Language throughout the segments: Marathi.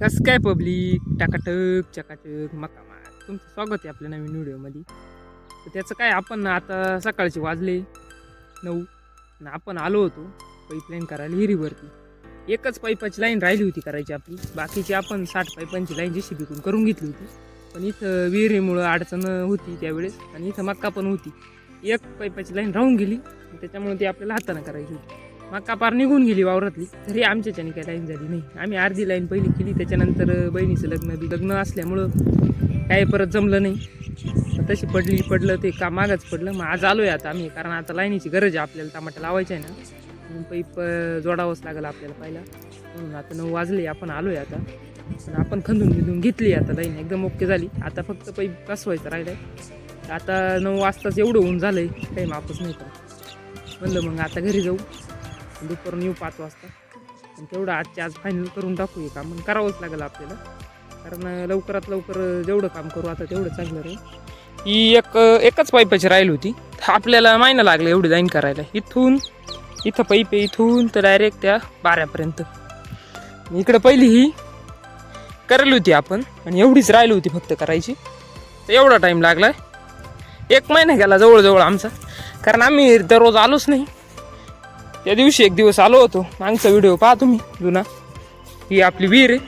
कसं काय पब्लिक टाकाटक चकाटक मकामाक तुमचं स्वागत आहे आपल्या नवीन व्हिडिओमध्ये. तर त्याचं काय, आपण आता सकाळचे वाजले 9 आणि आपण आलो होतो पाईपलाईन करायला हिरीवरती. एकच पाईपाची लाईन राहिली होती करायची आपली, बाकीची आपण 60 पाईपांची लाईन JCB करून घेतली होती. पण इथं विहिरीमुळं अडचण होती त्यावेळेस आणि इथं मक्का पण होती. एक पाईपाची लाईन राहून गेली त्याच्यामुळे ती आपल्याला हाताने करायची होती. मक्का पार निघून गेली वावरातली, तरी आमच्याच्याने काही लाईन झाली नाही. आम्ही अर्धी लाईन पहिली केली, त्याच्यानंतर बहिणीचं लग्न असल्यामुळं काही परत जमलं नाही. तशी पडलं ते का मागच पडलं. मग आज आलोय आता आम्ही, कारण आता लाईनीची गरज आहे आपल्याला, टमाटर लावायचं आहे ना, म्हणून पाईप जोडावंच लागेल आपल्याला पहिला. म्हणून आता 9 वाजले, आपण आलोय आता. पण आपण खंदून घेतली आता लाईन एकदम ओके झाली. आता फक्त पाईप कसवायचं राहिलंय. आता 9 वाजताच एवढं ऊन झालंय, काही मापच नाही करत. म्हणलं मग आता घरी जाऊ, दुपारून येऊ 5 वाजता. आणि तेवढं आज फायनल करून टाकू हे काम, करावंच लागेल आपल्याला, कारण लवकरात लवकर जेवढं काम करू आता तेवढं चांगलं राहील. ही एकच पाईपाची राहिली होती, आपल्याला महिना लागला एवढी लाईन करायला. इथं पाईप आहे, इथून तर डायरेक्ट त्या बाऱ्यापर्यंत. इकडं पहिली ही करायली होती आपण, आणि एवढीच राहिली होती फक्त करायची. तर एवढा टाईम लागला, 1 महिना गेला जवळजवळ आमचा, कारण आम्ही दररोज आलोच नाही. त्या दिवशी एक दिवस आलो होतो, मागचा व्हिडिओ पहा तुम्ही जुना. ही आपली विहीर आहे.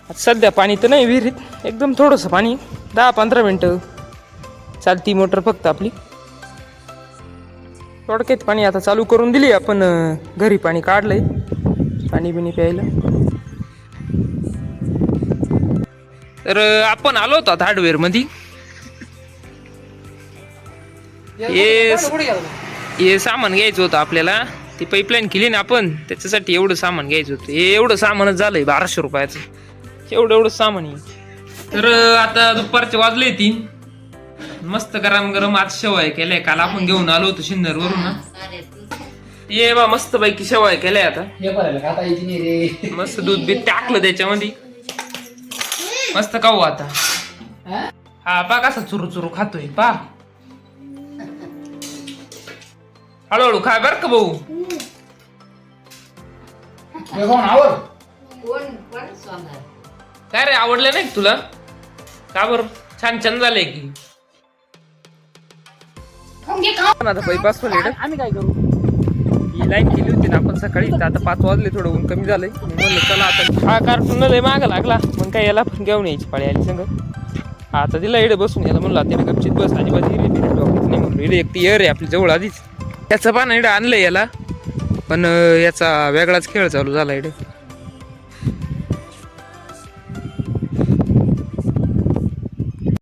आता सध्या पाणी तर नाही विहिरीत, एकदम थोडंसं पाणी, 10-15 मिनटं चालती मोटर फक्त आपली. थोडक्यात पाणी आता चालू करून दिली आपण, घरी पाणी काढलंय, पाणी बिणी प्यायला. तर आपण आलो होतो आता हार्डवेअरमध्ये. हे सामान घ्यायचं होतं आपल्याला, ती पाईपलाईन केली ना आपण, त्याच्यासाठी एवढं सामान घ्यायचं होतं. हे एवढं सामानच झालंय 1200 रुपयाचं, एवढं सामान आहे. तर आता दुपारचे वाजले 3, मस्त गरम आज शेवाय केल्या. काल आपण घेऊन आलो होतो शिन्नर वरून ना, ये बा मस्त पैकी शेवाय केल्या. आता मस्त दूध बीत टाकलं त्याच्यामध्ये, मस्त खाऊ आता. हा पा कसा चुरू खातोय पा, हळूहळू खाय बर का भाऊ. काय रे, आवडलं नाही तुला? का बर, छान झालंय की. आता पाईप आम्ही काय करू, ही लाईन केली होती ना आपण सकाळी. तर आता 5 वाजले, थोडं ऊन कमी झालंय. म्हणलं चला आता, हा कार्टून लय मागं लागला, मग काय याला पण घेऊन यायची पाळी आली संग. आता तिला इकडे बसून याला म्हणलं आता गपचित बस, अजिबात नाही म्हणून. इकडे एक ती एअर आहे आपली जवळ आधीच, त्याचं पान इकडे आणलंय याला, पण याचा वेगळाच खेळ चालू झाला इकडे.